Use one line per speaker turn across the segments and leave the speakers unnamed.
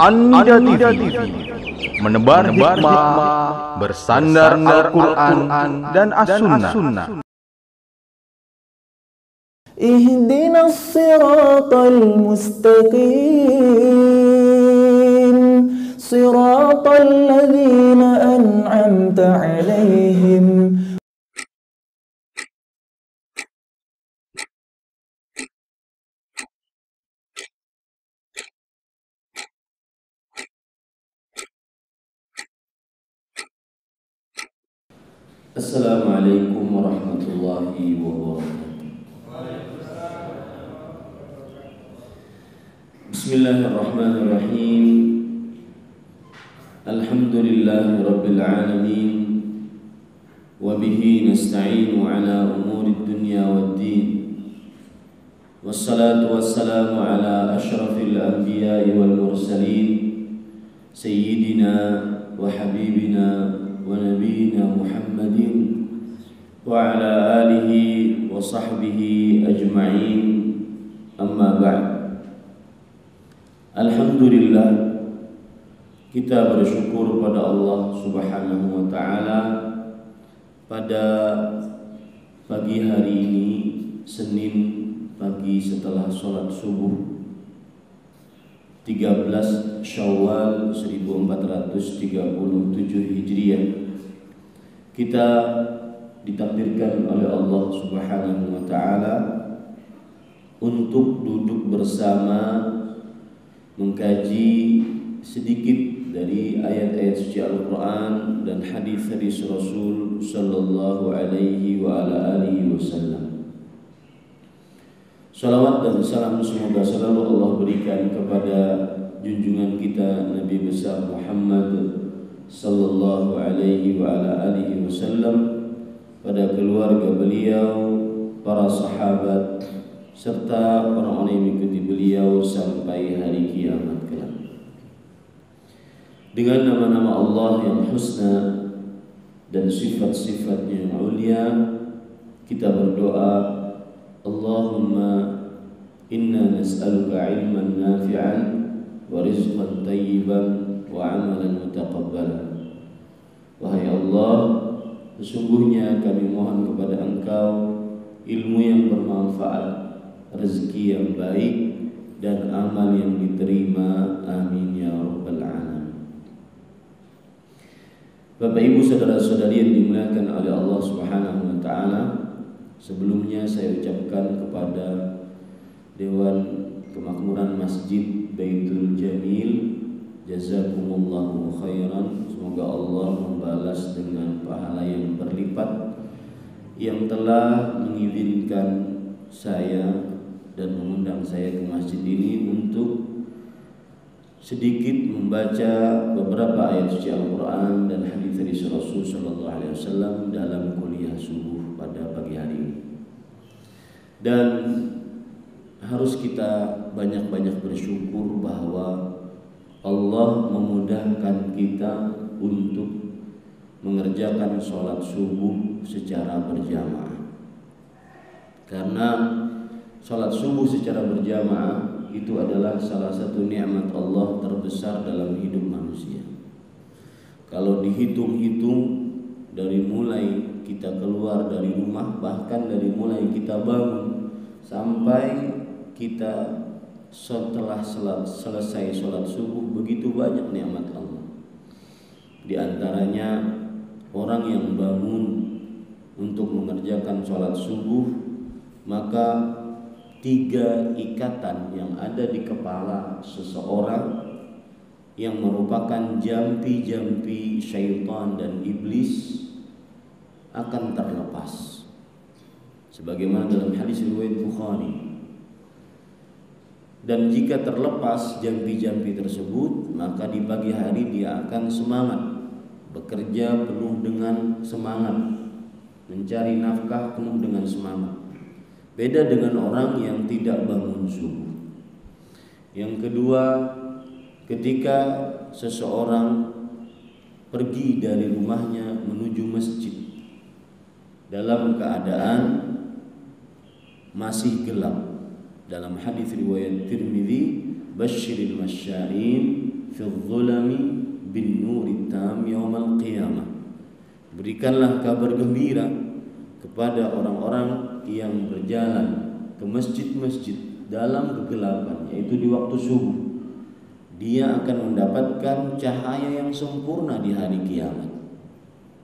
Anda TV menebar hikmah, bersandar Al-Quran dan As-Sunnah.
Ihdinas siratal mustaqim, siratal ladzina an'amta 'alaihim.
Assalamualaikum warahmatullahi wabarakatuh. Bismillahirrahmanirrahim. Alhamdulillahi rabbil alamin. Wa bihi nasta'inu ala umurid dunya waddin. Wassalatu wassalamu ala ashrafil anbiya'i wal mursalin, sayyidina wa habibina wa nabiyina Muhammadin wa ala alihi wa sahbihi ajma'in, amma ba'd. Alhamdulillah, kita bersyukur pada Allah Subhanahu wa ta'ala pada pagi hari ini, Senin pagi setelah sholat subuh 13 Syawal 1437 Hijriah, kita ditakdirkan oleh Allah Subhanahu wa ta'ala untuk duduk bersama mengkaji sedikit dari ayat-ayat suci Al-Quran dan hadis-hadis Rasul sallallahu alaihi wa ala alihi wasallam. Salawat dan salam semoga selalu Allah berikan kepada junjungan kita Nabi besar Muhammad sallallahu alaihi wa ala alihi wasallam, pada keluarga beliau, para sahabat, serta orang-orang yang mengikuti beliau sampai hari kiamat kelak. Dengan nama-nama Allah yang husna dan sifat-sifatnya yang mulia, kita berdoa, Allahumma inna nas'aluka ilman nafi'an wa rizqan tayyiban wa amalan mutaqabbalan. Wahai Allah, sesungguhnya kami mohon kepada Engkau ilmu yang bermanfaat, rezeki yang baik, dan amal yang diterima. Amin ya rabbal alamin. Bapak Ibu saudara-saudari yang dimuliakan oleh Allah Subhanahu wa ta'ala, sebelumnya saya ucapkan kepada Dewan Kemakmuran Masjid Baitul Jamil, jazakumullahu khairan. Semoga Allah membalas dengan pahala yang berlipat yang telah mengizinkan saya dan mengundang saya ke masjid ini untuk sedikit membaca beberapa ayat suci Al-Quran dan hadis Rasul sallallahu alaihi wasallam dalam kuliah subuh pada pagi hari ini. Dan harus kita banyak-banyak bersyukur bahwa Allah memudahkan kita untuk mengerjakan sholat subuh secara berjamaah. Karena sholat subuh secara berjamaah itu adalah salah satu nikmat Allah terbesar dalam hidup manusia. Kalau dihitung-hitung dari mulai kita keluar dari rumah, bahkan dari mulai kita bangun sampai kita setelah selesai sholat subuh, begitu banyak nikmat Allah. Di antaranya orang yang bangun untuk mengerjakan sholat subuh, maka 3 ikatan yang ada di kepala seseorang yang merupakan jampi-jampi syaitan dan iblis akan terlepas, sebagaimana dalam hadis riwayat Bukhari. Dan jika terlepas jampi-jampi tersebut, maka di pagi hari dia akan semangat, bekerja penuh dengan semangat, mencari nafkah penuh dengan semangat. Beda dengan orang yang tidak bangun subuh. Yang kedua, ketika seseorang pergi dari rumahnya menuju masjid dalam keadaan masih gelap, dalam hadis riwayat Tirmidzi, basyiril masya'in fi dhulami bin nuri tam yaumal qiyamah. Berikanlah kabar gembira kepada orang-orang yang berjalan ke masjid-masjid dalam kegelapan, yaitu di waktu subuh. Dia akan mendapatkan cahaya yang sempurna di hari kiamat.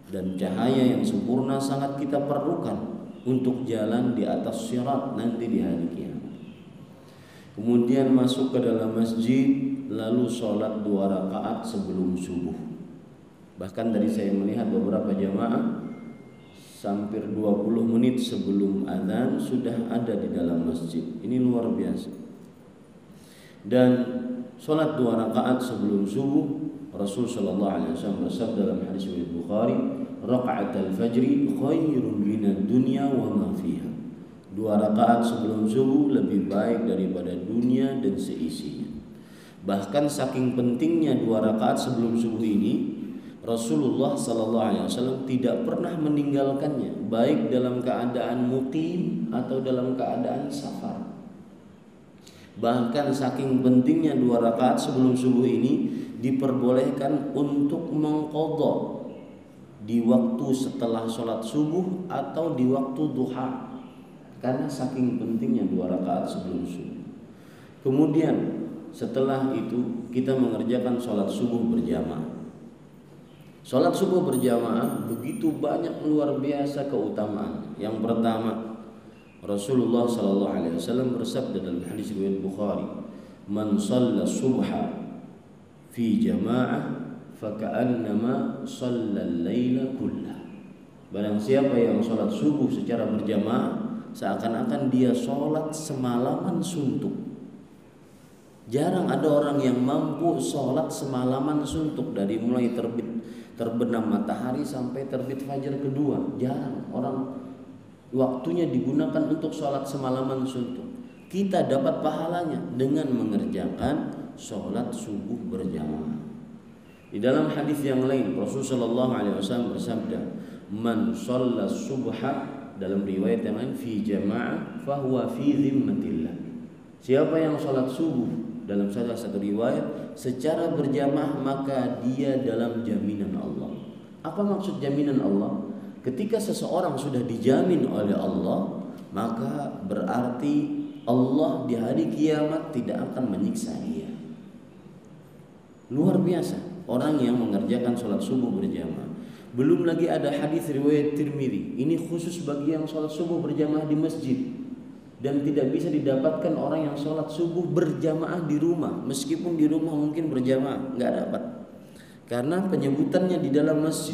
Dan cahaya yang sempurna sangat kita perlukan untuk jalan di atas sirat nanti di hari kiamat. Kemudian masuk ke dalam masjid, lalu sholat 2 rakaat sebelum subuh. Bahkan tadi saya melihat beberapa jamaah hampir 20 menit sebelum azan sudah ada di dalam masjid. Ini luar biasa. Dan sholat 2 rakaat sebelum subuh, Rasul sallallahu alaihi wasallam bersabda dalam hadis riwayat Bukhari, "Raka'atul fajri khairun minad dunya wa ma fiha." 2 rakaat sebelum subuh lebih baik daripada dunia dan seisinya. Bahkan saking pentingnya 2 rakaat sebelum subuh ini, Rasulullah sallallahu alaihi wasallam tidak pernah meninggalkannya, baik dalam keadaan muqim atau dalam keadaan safar. Bahkan saking pentingnya 2 rakaat sebelum subuh ini diperbolehkan untuk mengqadha di waktu setelah sholat subuh atau di waktu duha, karena saking pentingnya 2 rakaat sebelum subuh. Kemudian setelah itu kita mengerjakan sholat subuh berjamaah. Sholat subuh berjamaah begitu banyak luar biasa keutamaan. Yang pertama, Rasulullah sallallahu alaihi wasallam bersabda dalam hadis riwayat Bukhari, "Man shalla subha fi jamaah faka'annama shalla al-laila kullah." Barang siapa yang sholat subuh secara berjamaah, seakan-akan dia sholat semalaman suntuk. Jarang ada orang yang mampu sholat semalaman suntuk, dari mulai terbenam matahari sampai terbit fajar kedua. Jarang orang waktunya digunakan untuk sholat semalaman suntuk. Kita dapat pahalanya dengan mengerjakan sholat subuh berjamaah. Di dalam hadis yang lain, Rasulullah sallallahu alaihi wasallam bersabda, "Man shalla subha," dalam riwayat yang lain, "fi jamaah fahuwa fi zimmatillah." Siapa yang sholat subuh dalam salah satu riwayat secara berjamaah, maka dia dalam jaminan Allah. Apa maksud jaminan Allah? Ketika seseorang sudah dijamin oleh Allah, maka berarti Allah di hari kiamat tidak akan menyiksa dia. Luar biasa orang yang mengerjakan sholat subuh berjamaah. Belum lagi ada hadis riwayat Tirmidzi. Ini khusus bagi yang sholat subuh berjamaah di masjid. Dan tidak bisa didapatkan orang yang sholat subuh berjamaah di rumah. Meskipun di rumah mungkin berjamaah, nggak dapat. Karena penyebutannya di dalam masjid.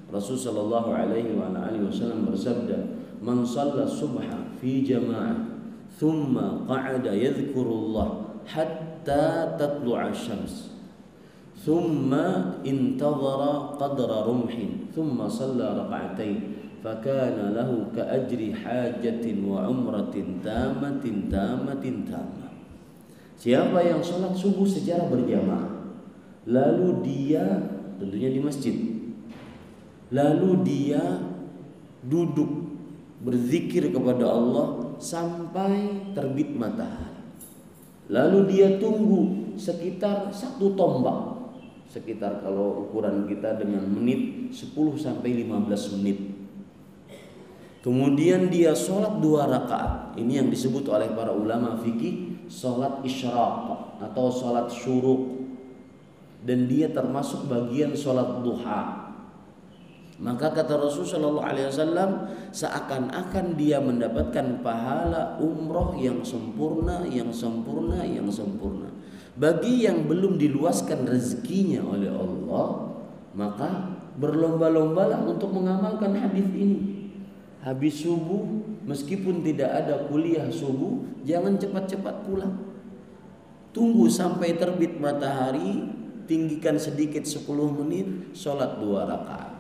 Rasulullah sallallahu alaihi wasallam bersabda, "Man shalla subha fi jamaah, thumma qa'ada yadhkurullah hatta tatlu'a syams, thumma intadhara qadra rumhin, thumma shalla raka'atain, fakana lahu ka'ajri hajatin wa umratin tamatin. Siapa yang sholat subuh secara berjamaah, lalu dia tentunya di masjid, lalu dia duduk berzikir kepada Allah sampai terbit matahari, lalu dia tunggu sekitar 1 tombak, sekitar kalau ukuran kita dengan menit 10 sampai 15 menit. Kemudian dia sholat 2 rakaat. Ini yang disebut oleh para ulama fikih sholat isyraq atau sholat syuruk. Dan dia termasuk bagian sholat duha. Maka kata Rasulullah SAW, seakan-akan dia mendapatkan pahala umroh yang sempurna. Bagi yang belum diluaskan rezekinya oleh Allah, maka berlomba-lombalah untuk mengamalkan hadis ini. Habis subuh, meskipun tidak ada kuliah subuh, jangan cepat-cepat pulang. Tunggu sampai terbit matahari, tinggikan sedikit 10 menit, sholat 2 rakaat.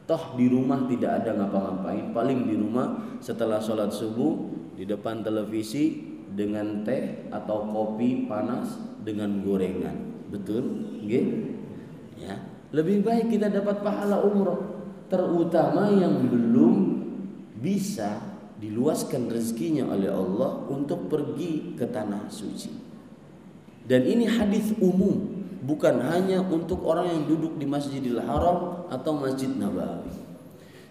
Toh di rumah tidak ada ngapa-ngapain, paling di rumah setelah sholat subuh di depan televisi dengan teh atau kopi panas dengan gorengan. Betul? Ya. Lebih baik kita dapat pahala umroh. Terutama yang belum bisa diluaskan rezekinya oleh Allah untuk pergi ke tanah suci. Dan ini hadis umum, bukan hanya untuk orang yang duduk di Masjidil Haram atau Masjid Nabawi.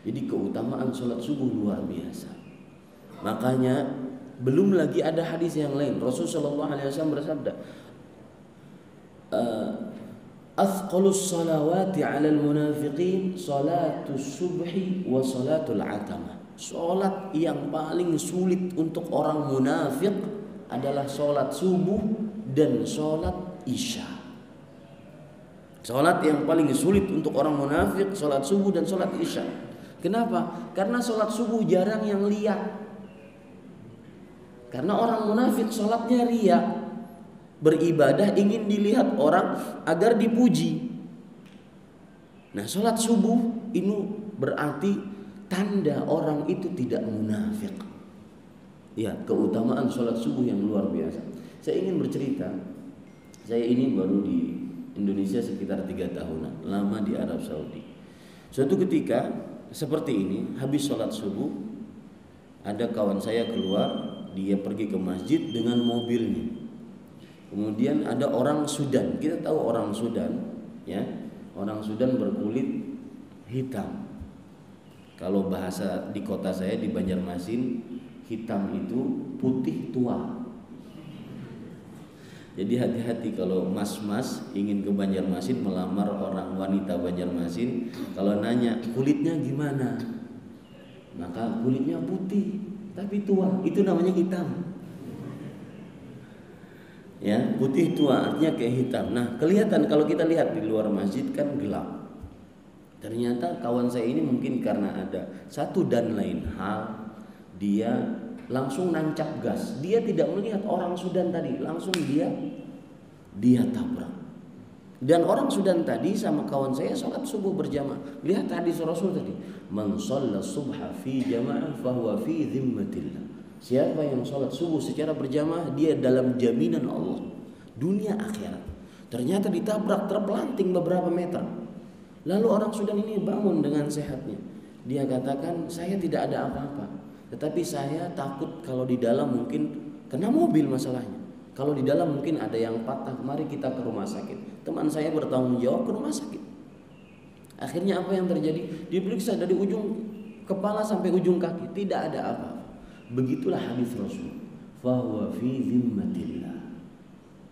Jadi keutamaan sholat subuh luar biasa. Makanya belum lagi ada hadis yang lain. Rasulullah SAW bersabda, "Athqalus salawati 'alal munafiqin salatus subhi wa salatul atamah." Salat yang paling sulit untuk orang munafik adalah salat subuh dan salat isya. Salat yang paling sulit untuk orang munafik salat subuh dan salat isya. Kenapa? Karena salat subuh jarang yang lihat. Karena orang munafik salatnya riya, beribadah ingin dilihat orang agar dipuji. Nah, salat subuh ini berarti tanda orang itu tidak munafik. Ya, keutamaan sholat subuh yang luar biasa. Saya ingin bercerita. Saya ini baru di Indonesia sekitar 3 tahunan, lama di Arab Saudi. Suatu ketika seperti ini, habis sholat subuh, ada kawan saya keluar, dia pergi ke masjid dengan mobilnya. Kemudian ada orang Sudan. Kita tahu orang Sudan, ya, orang Sudan berkulit hitam. Kalau bahasa di kota saya di Banjarmasin, hitam itu putih tua. Jadi hati-hati kalau mas-mas ingin ke Banjarmasin melamar orang wanita Banjarmasin, kalau nanya kulitnya gimana, maka kulitnya putih tapi tua, itu namanya hitam. Ya, putih tua artinya kayak hitam. Nah, kelihatan kalau kita lihat di luar masjid kan gelap. Ternyata kawan saya ini mungkin karena ada satu dan lain hal, dia langsung nancap gas. Dia tidak melihat orang Sudan tadi, langsung dia tabrak. Dan orang Sudan tadi sama kawan saya sholat subuh berjamaah. Lihat hadis Rasul tadi, "Man shalla subha fi jama'ah fahuwa fi dhimmatillah." Siapa yang sholat subuh secara berjamaah, dia dalam jaminan Allah dunia akhirat. Ternyata ditabrak, terpelanting beberapa meter. Lalu orang Sudan ini bangun dengan sehatnya. Dia katakan, "Saya tidak ada apa-apa, tetapi saya takut kalau di dalam mungkin kena mobil masalahnya. Kalau di dalam mungkin ada yang patah, mari kita ke rumah sakit." Teman saya bertanggung jawab ke rumah sakit. Akhirnya apa yang terjadi? Diperiksa dari ujung kepala sampai ujung kaki, tidak ada apa-apa. Begitulah hadis Rasul. Fahuwa fi dhimmatillah.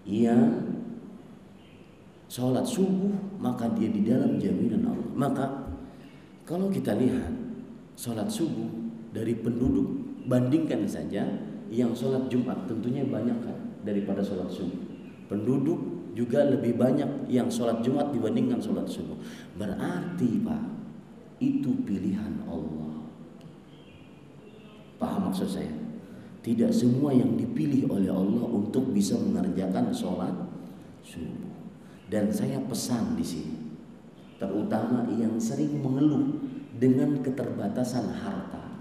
Yang sholat subuh maka dia di dalam jaminan Allah. Maka kalau kita lihat sholat subuh dari penduduk, bandingkan saja yang sholat Jumat, tentunya banyak kan daripada sholat subuh. Penduduk juga lebih banyak yang sholat Jumat dibandingkan sholat subuh. Berarti Pak, itu pilihan Allah. Paham maksud saya? Tidak semua yang dipilih oleh Allah untuk bisa mengerjakan sholat subuh. Dan saya pesan di sini, terutama yang sering mengeluh dengan keterbatasan harta,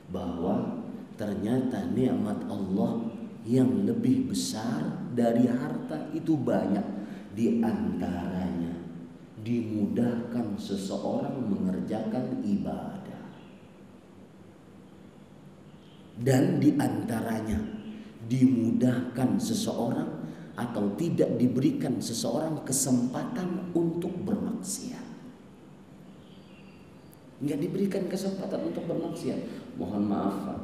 bahwa ternyata nikmat Allah yang lebih besar dari harta itu banyak. Di antaranya dimudahkan seseorang mengerjakan ibadah, dan di antaranya dimudahkan seseorang atau tidak diberikan seseorang kesempatan untuk bermaksiat. Nggak diberikan kesempatan untuk bermaksiat. Mohon maaf Pak,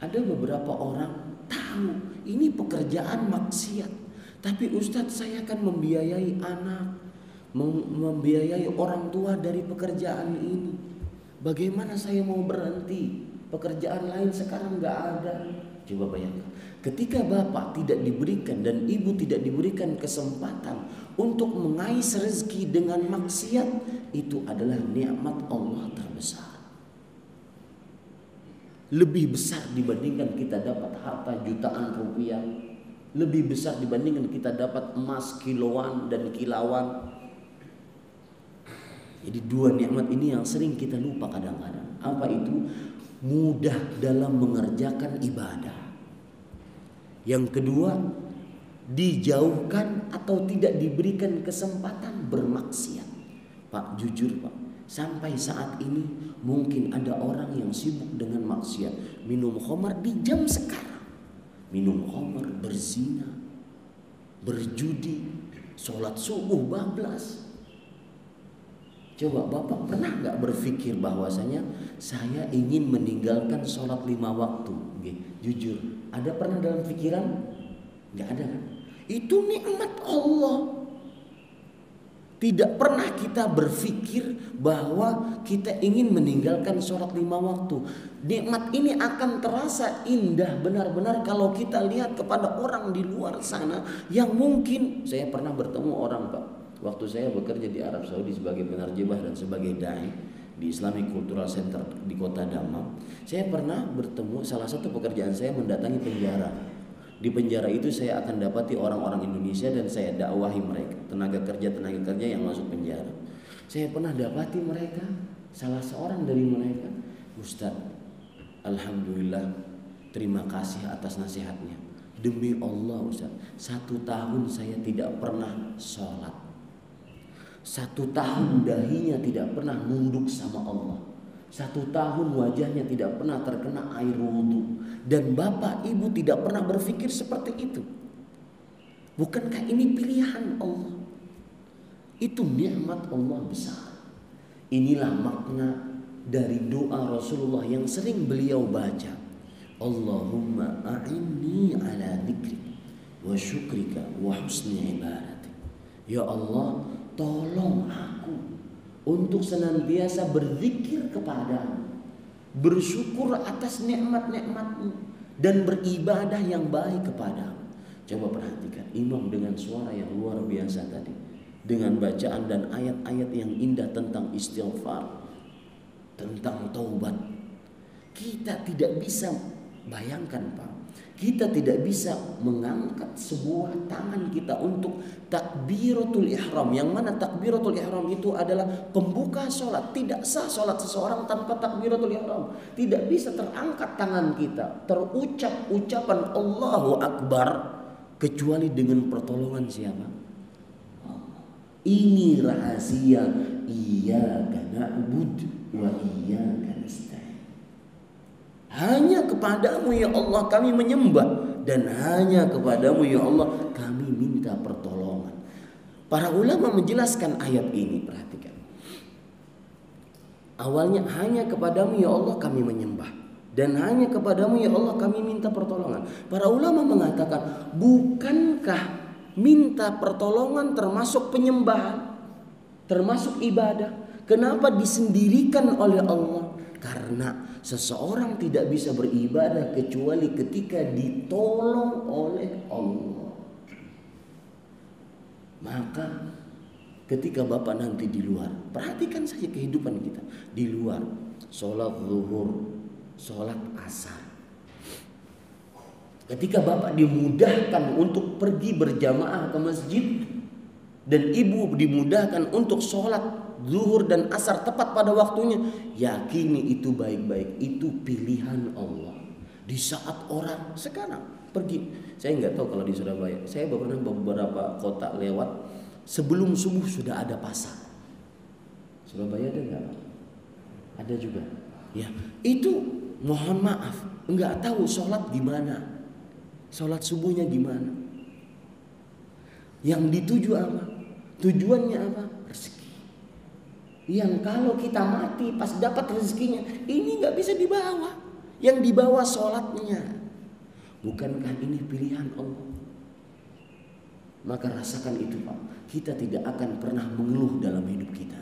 ada beberapa orang tahu ini pekerjaan maksiat, tapi Ustadz saya akan membiayai anak, membiayai orang tua dari pekerjaan ini. Bagaimana saya mau berhenti? Pekerjaan lain sekarang nggak ada. Coba bayangkan, ketika bapak tidak diberikan dan ibu tidak diberikan kesempatan untuk mengais rezeki dengan maksiat, itu adalah nikmat Allah terbesar. Lebih besar dibandingkan kita dapat harta jutaan rupiah, lebih besar dibandingkan kita dapat emas kiloan dan kilauan. Jadi dua nikmat ini yang sering kita lupa kadang-kadang. Apa itu? Mudah dalam mengerjakan ibadah. Yang kedua, dijauhkan atau tidak diberikan kesempatan bermaksiat. Pak, jujur Pak, sampai saat ini mungkin ada orang yang sibuk dengan maksiat, minum khamar di jam sekarang, minum khamar, berzina, berjudi, sholat subuh bablas. Coba Bapak pernah gak berpikir bahwasanya saya ingin meninggalkan sholat 5 waktu? Jujur, ada pernah dalam pikiran? Gak ada kan? Itu nikmat Allah. Tidak pernah kita berpikir bahwa kita ingin meninggalkan sholat 5 waktu. Nikmat ini akan terasa indah benar-benar kalau kita lihat kepada orang di luar sana yang mungkin, saya pernah bertemu orang Pak, waktu saya bekerja di Arab Saudi sebagai penerjemah dan sebagai dai di Islamic Cultural Center di kota Dammam. Saya pernah bertemu, salah satu pekerjaan saya mendatangi penjara. Di penjara itu saya akan dapati orang-orang Indonesia dan saya dakwahi mereka, tenaga kerja yang masuk penjara. Saya pernah dapati mereka, salah seorang dari mereka, Ustaz, alhamdulillah, terima kasih atas nasihatnya. Demi Allah Ustaz, 1 tahun saya tidak pernah sholat. 1 tahun dahinya tidak pernah nunduk sama Allah. 1 tahun wajahnya tidak pernah terkena air wudhu. Dan bapak ibu tidak pernah berpikir seperti itu. Bukankah ini pilihan Allah? Itu nikmat Allah besar. Inilah makna dari doa Rasulullah yang sering beliau baca. Allahumma a'inni ala dzikrik wa syukrika wa husni ibadatik. Ya Allah, tolong aku untuk senantiasa berzikir kepadamu, bersyukur atas nikmat-nikmatmu, dan beribadah yang baik kepadamu. Coba perhatikan imam dengan suara yang luar biasa tadi, dengan bacaan dan ayat-ayat yang indah tentang istighfar, tentang taubat. Kita tidak bisa bayangkan Pak, kita tidak bisa mengangkat sebuah tangan kita untuk takbiratul ihram, yang mana takbiratul ihram itu adalah pembuka sholat. Tidak sah sholat seseorang tanpa takbiratul ihram. Tidak bisa terangkat tangan kita, terucap ucapan Allahu Akbar, kecuali dengan pertolongan siapa? Allah. Ini rahasia iyyaka na'budu wa iyyaka nasta'in. Hanya kepadamu ya Allah kami menyembah, dan hanya kepadamu ya Allah kami minta pertolongan. Para ulama menjelaskan ayat ini, perhatikan. Awalnya hanya kepadamu ya Allah kami menyembah, dan hanya kepadamu ya Allah kami minta pertolongan. Para ulama mengatakan, bukankah minta pertolongan termasuk penyembahan, termasuk ibadah? Kenapa disendirikan oleh Allah? Karena seseorang tidak bisa beribadah kecuali ketika ditolong oleh Allah. Maka ketika Bapak nanti di luar, perhatikan saja kehidupan kita di luar, sholat zuhur, sholat asar. Ketika Bapak dimudahkan untuk pergi berjamaah ke masjid, dan ibu dimudahkan untuk sholat zuhur dan asar tepat pada waktunya, yakini itu baik-baik, itu pilihan Allah. Di saat orang sekarang pergi, saya nggak tahu kalau di Surabaya, saya pernah beberapa kota lewat, sebelum subuh sudah ada pasar. Surabaya ada nggak? Ada juga. Ya, itu mohon maaf, nggak tahu sholat gimana, sholat subuhnya gimana. Yang dituju apa? Tujuannya apa? Rezeki. Yang kalau kita mati pas dapat rezekinya, ini gak bisa dibawa. Yang dibawa sholatnya. Bukankah ini pilihan Allah? Maka rasakan itu Pak. Kita tidak akan pernah mengeluh dalam hidup kita.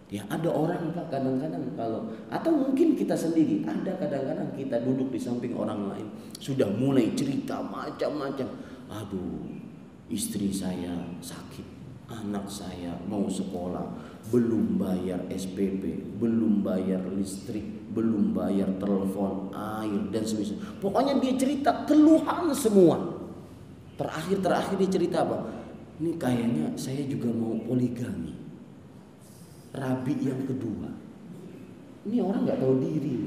Ya ada orang Pak kadang-kadang kalau, atau mungkin kita sendiri, ada kadang-kadang kita duduk di samping orang lain, sudah mulai cerita macam-macam. Aduh, istri saya sakit, anak saya mau sekolah, belum bayar SPP, belum bayar listrik, belum bayar telepon, air, dan sebagainya. Pokoknya dia cerita keluhan semua. Terakhir dia cerita apa? Ini kayaknya saya juga mau poligami, rabi yang kedua. Ini orang gak tahu diri.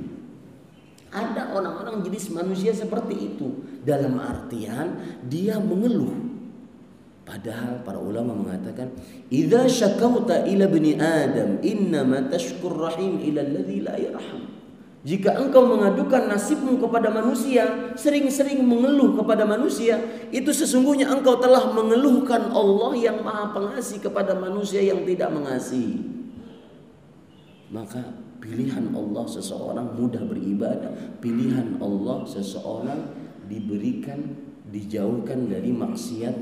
Ada orang-orang jenis manusia seperti itu, dalam artian dia mengeluh. Padahal para ulama mengatakan, idza syakauta ila bani adam innama tashkur rahim ila alladhi la yarham. Jika engkau mengadukan nasibmu kepada manusia, sering-sering mengeluh kepada manusia, itu sesungguhnya engkau telah mengeluhkan Allah yang Maha Pengasih kepada manusia yang tidak mengasihi. Maka pilihan Allah seseorang mudah beribadah, pilihan Allah seseorang dijauhkan dari maksiat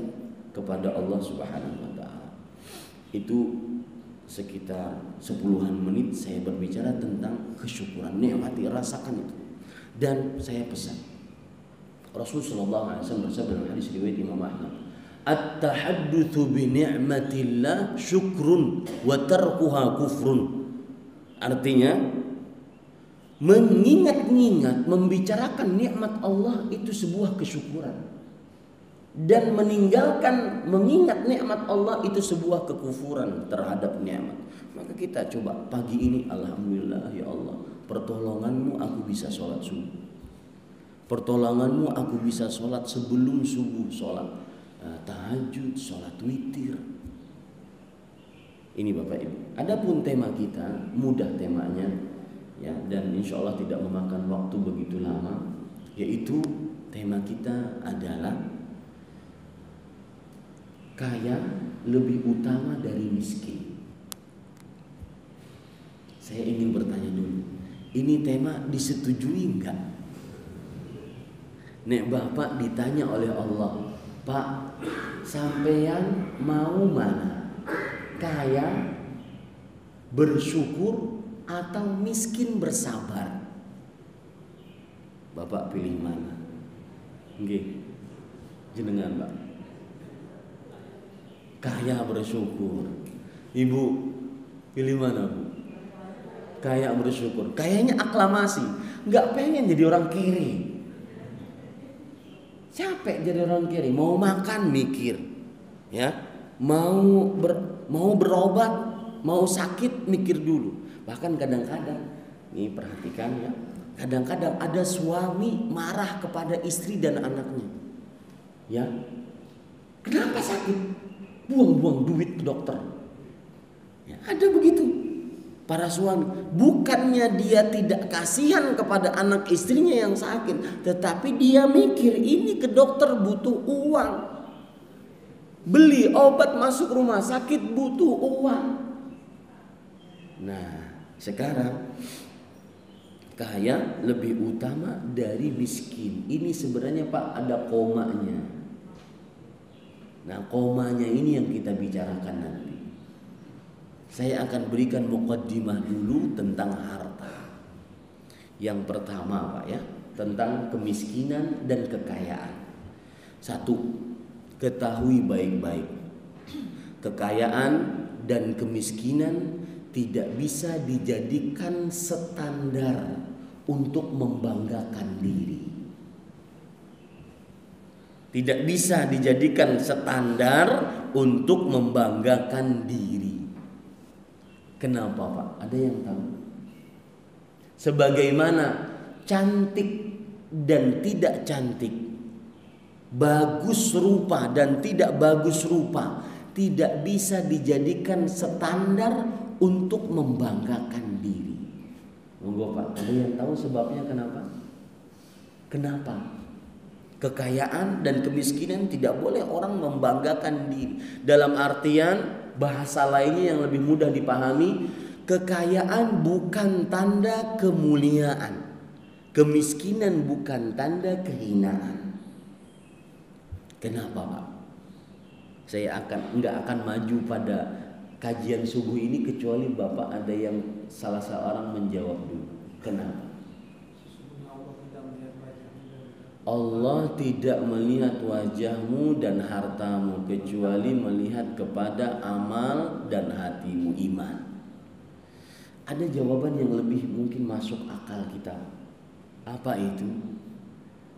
kepada Allah Subhanahu wa taala. Itu sekitar 10-an menit saya berbicara tentang kesyukuran. Nikmati, rasakan itu. Dan saya pesan, Rasulullah SAW bersabda dalam hadis riwayat Imam Ahmad, "At-tahaddutsu bi ni'matillah syukrun wa tarkuha kufrun." Artinya, mengingat-ingat, membicarakan nikmat Allah itu sebuah kesyukuran. Dan mengingat nikmat Allah itu sebuah kekufuran terhadap nikmat. Maka kita coba pagi ini, alhamdulillah ya Allah, pertolonganmu aku bisa sholat subuh, pertolonganmu aku bisa sholat sebelum subuh, sholat tahajud, sholat witir. Ini Bapak Ibu. Adapun tema kita mudah temanya, ya, dan insya Allah tidak memakan waktu begitu lama, yaitu tema kita adalah kaya lebih utama dari miskin. Saya ingin bertanya dulu, ini tema disetujui enggak? Nek Bapak ditanya oleh Allah, Pak, sampean mau mana? Kaya bersyukur atau miskin bersabar? Bapak pilih mana? Nggih. Jenengan, Pak. Kaya bersyukur. Ibu pilih mana, Bu? Kaya bersyukur. Kayaknya aklamasi, nggak pengen jadi orang kiri. Capek jadi orang kiri. Mau makan mikir, ya. Mau berobat, mau sakit mikir dulu. Bahkan kadang-kadang, nih perhatikan ya. Kadang-kadang ada suami marah kepada istri dan anaknya, ya. Kenapa sakit? Buang-buang duit ke dokter. Ya, ada begitu para suami. Bukannya dia tidak kasihan kepada anak istrinya yang sakit, tetapi dia mikir ini ke dokter butuh uang. Beli obat masuk rumah sakit butuh uang. Nah, sekarang kaya lebih utama dari miskin. Ini sebenarnya Pak ada komanya. Nah, komanya ini yang kita bicarakan nanti. Saya akan berikan muqaddimah dulu tentang harta. Yang pertama Pak ya, tentang kemiskinan dan kekayaan. Satu, ketahui baik-baik, kekayaan dan kemiskinan tidak bisa dijadikan standar untuk membanggakan diri. Tidak bisa dijadikan standar untuk membanggakan diri. Kenapa Pak? Ada yang tahu? Sebagaimana cantik dan tidak cantik, bagus rupa dan tidak bagus rupa, tidak bisa dijadikan standar untuk membanggakan diri. Monggo Pak, ada yang tahu sebabnya kenapa? Kenapa? Kekayaan dan kemiskinan tidak boleh orang membanggakan diri. Dalam artian bahasa lainnya yang lebih mudah dipahami, kekayaan bukan tanda kemuliaan, kemiskinan bukan tanda kehinaan. Kenapa Pak? Saya nggak akan maju pada kajian subuh ini kecuali Bapak ada yang salah seorang menjawab dulu. Kenapa? Allah tidak melihat wajahmu dan hartamu kecuali melihat kepada amal dan hatimu, iman. Ada jawaban yang lebih mungkin masuk akal kita. Apa itu?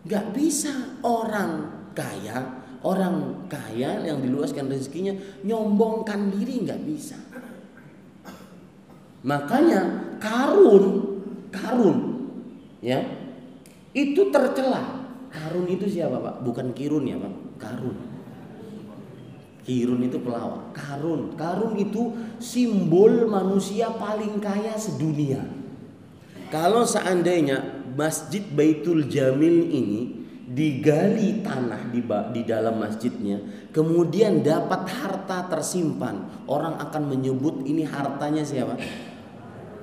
Gak bisa orang kaya yang diluaskan rezekinya nyombongkan diri, gak bisa. Makanya Karun ya itu tercela. Karun itu siapa Pak? Bukan Kirun ya Pak, Karun. Kirun itu pelawak. Karun itu simbol manusia paling kaya sedunia. kalau seandainya Masjid Baitul Jamil ini digali tanah di dalam masjidnya, kemudian dapat harta tersimpan, orang akan menyebut ini hartanya siapa?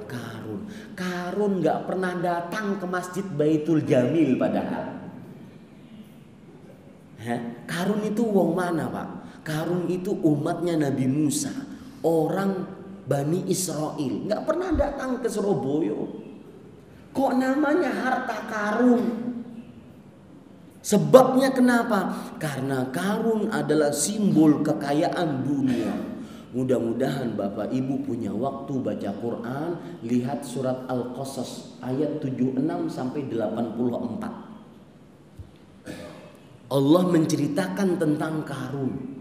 Karun. Karun nggak pernah datang ke Masjid Baitul Jamil padahal. Karun itu wong mana, Pak? Karun itu umatnya Nabi Musa, orang Bani Israel, nggak pernah datang ke Surabaya. Kok namanya harta karun? Sebabnya kenapa? Karena karun adalah simbol kekayaan dunia. Mudah-mudahan Bapak Ibu punya waktu baca Quran, lihat surat Al-Qasas ayat 76 sampai 84. Allah menceritakan tentang Karun.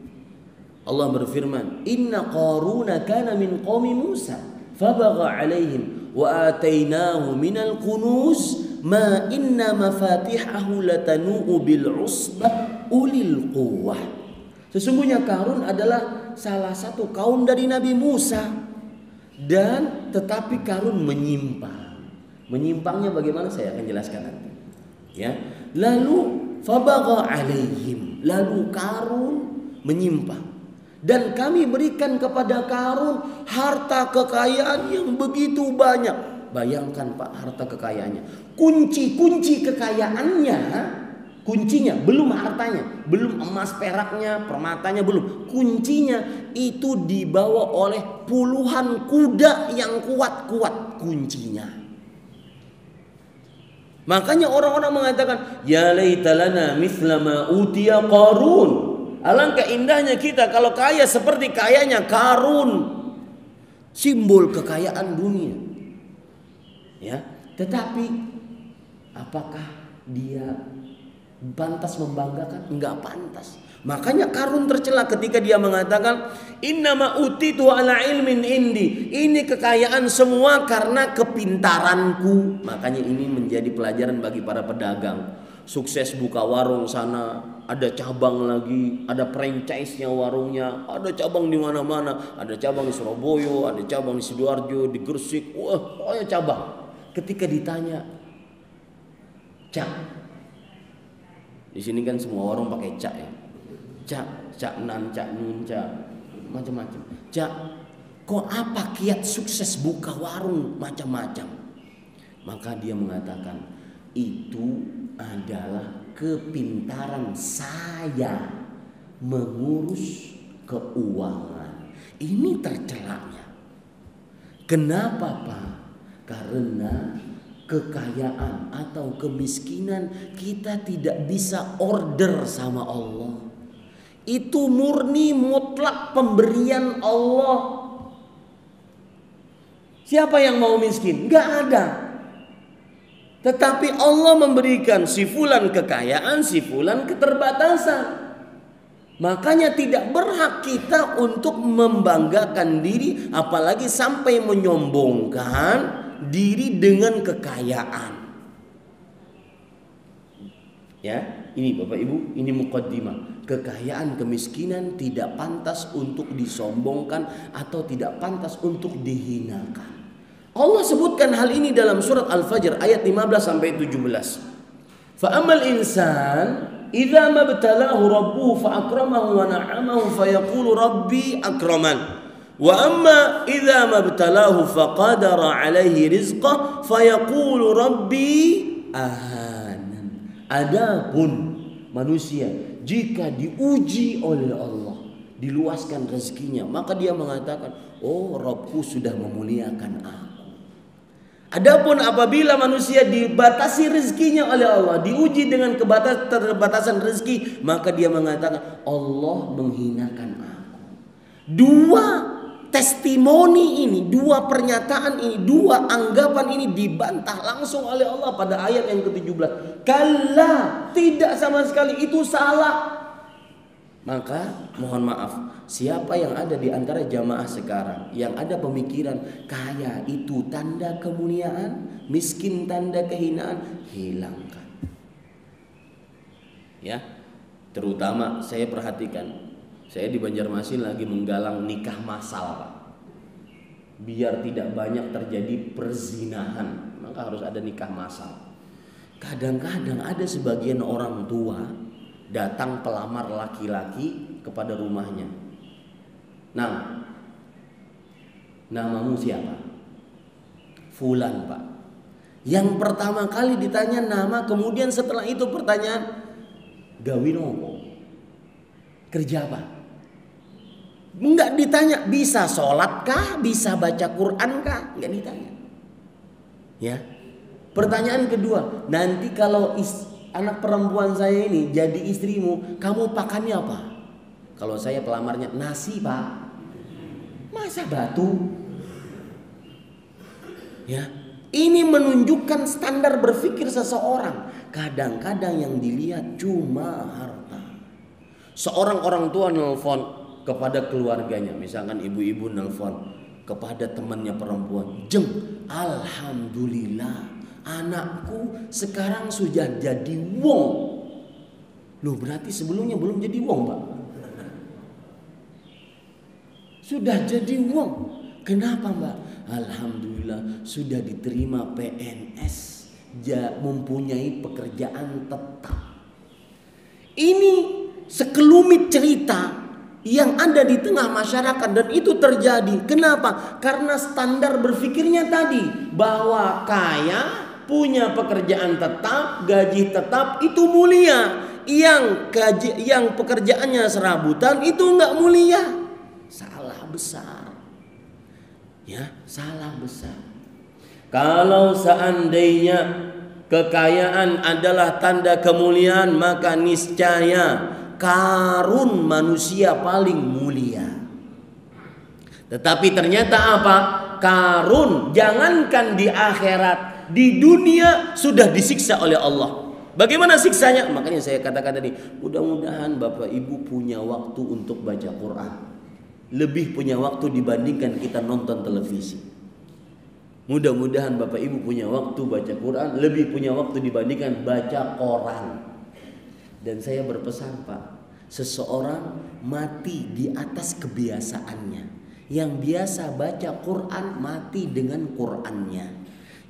Allah berfirman, "Inna Qaruna kana min qaumi Musa, fabagha 'alaihim wa atainahu minal kunuz ma inna mafatihahu latanu'u bil 'usbah ulil quwwah." Sesungguhnya Karun adalah salah satu kaum dari Nabi Musa, dan tetapi Karun menyimpang. Menyimpangnya bagaimana saya akan jelaskan nanti. Ya. Lalu fabagha 'alaihim, lalu Karun menyimpang. Dan kami berikan kepada Karun harta kekayaan yang begitu banyak. Bayangkan Pak, harta kekayaannya. Kunci-kunci kekayaannya, kuncinya belum hartanya, belum emas peraknya, permatanya belum. Kuncinya itu dibawa oleh puluhan kuda yang kuat-kuat kuncinya. Makanya orang-orang mengatakan, ya laitalana mithla ma utiya Qarun. Alangkah indahnya kita kalau kaya seperti kayanya Karun. Simbol kekayaan dunia. Ya, tetapi apakah dia pantas membanggakan? Enggak pantas. Makanya Karun tercela ketika dia mengatakan, innama utitu ala ilmin indi. Ini kekayaan semua karena kepintaranku. Makanya ini menjadi pelajaran bagi para pedagang. Sukses buka warung sana, ada cabang lagi, ada franchise-nya warungnya, ada cabang di mana-mana, ada cabang di Surabaya, ada cabang di Sidoarjo, di Gresik, wah, pokoknya cabang. Ketika ditanya, Cak, di sini kan semua warung pakai cak ya, cak nan, cak nun, cak macam-macam. Cak, kok apa kiat sukses buka warung macam-macam? Maka dia mengatakan, itu adalah kepintaran saya mengurus keuangan. Ini tercelanya. Kenapa Pak? Karena kekayaan atau kemiskinan kita tidak bisa order sama Allah. Itu murni mutlak pemberian Allah. Siapa yang mau miskin? Gak ada. Tetapi Allah memberikan si fulan kekayaan, si fulan keterbatasan. Makanya tidak berhak kita untuk membanggakan diri, apalagi sampai menyombongkan diri dengan kekayaan. Ya, ini Bapak Ibu, ini muqaddimah. Kekayaan, kemiskinan tidak pantas untuk disombongkan atau tidak pantas untuk dihinakan. Allah sebutkan hal ini dalam surat Al-Fajr ayat 15 sampai 17. Fa amal insan idza mabtalahu rabbuhu fa akramahu wa na'amahu fa yaqulu rabbi akraman. Wa amma idza mabtalahu fa qadara 'alaihi rizqah fa yaqulu rabbi ahanan. Adapun manusia jika diuji oleh Allah, diluaskan rezekinya, maka dia mengatakan, "Oh, Rabbku sudah memuliakan aku." Adapun apabila manusia dibatasi rezekinya oleh Allah, diuji dengan keterbatasan rezeki, maka dia mengatakan, Allah menghinakan aku. Dua testimoni ini, dua pernyataan ini, dua anggapan ini dibantah langsung oleh Allah pada ayat yang ke-17. Kalla, tidak sama sekali, itu salah. Maka mohon maaf, siapa yang ada di antara jamaah sekarang yang ada pemikiran kaya itu tanda kemuliaan, miskin tanda kehinaan, hilangkan. Ya, terutama saya perhatikan, saya di Banjarmasin lagi menggalang nikah massal, Pak. Biar tidak banyak terjadi perzinahan. maka harus ada nikah massal. Kadang-kadang ada sebagian orang tua datang pelamar laki-laki kepada rumahnya. Nah, namamu siapa? Fulan, Pak. Yang pertama kali ditanya nama, kemudian setelah itu pertanyaan, gawe nopo? Kerja apa? Enggak ditanya bisa sholat kah, bisa baca Quran kah? Enggak ditanya. Ya. Pertanyaan kedua, nanti kalau anak perempuan saya ini jadi istrimu, kamu pakannya apa? Kalau saya pelamarnya nasi, Pak. Masa batu? Ya. Ini menunjukkan standar berpikir seseorang. Kadang-kadang yang dilihat cuma harta. Seorang orang tua nelfon kepada keluarganya, misalkan ibu-ibu nelfon kepada temannya perempuan, "Jeng, alhamdulillah, anakku sekarang sudah jadi wong." Loh, berarti sebelumnya belum jadi wong, Pak? Sudah jadi wong. Kenapa, Mbak? Alhamdulillah sudah diterima PNS, mempunyai pekerjaan tetap. Ini sekelumit cerita yang ada di tengah masyarakat dan itu terjadi. Kenapa? Karena standar berpikirnya tadi bahwa kaya, punya pekerjaan tetap, gaji tetap itu mulia. Yang pekerjaannya serabutan itu enggak mulia. Salah besar. Ya, salah besar. Kalau seandainya kekayaan adalah tanda kemuliaan, maka niscaya Karun manusia paling mulia. Tetapi ternyata apa? Karun jangankan di akhirat, di dunia sudah disiksa oleh Allah. Bagaimana siksanya? Makanya saya katakan tadi, mudah-mudahan Bapak Ibu punya waktu untuk baca Quran. Lebih punya waktu dibandingkan kita nonton televisi. Mudah-mudahan Bapak Ibu punya waktu baca Quran, lebih punya waktu dibandingkan baca koran. Dan saya berpesan, Pak, seseorang mati di atas kebiasaannya. Yang biasa baca Quran mati dengan Qurannya.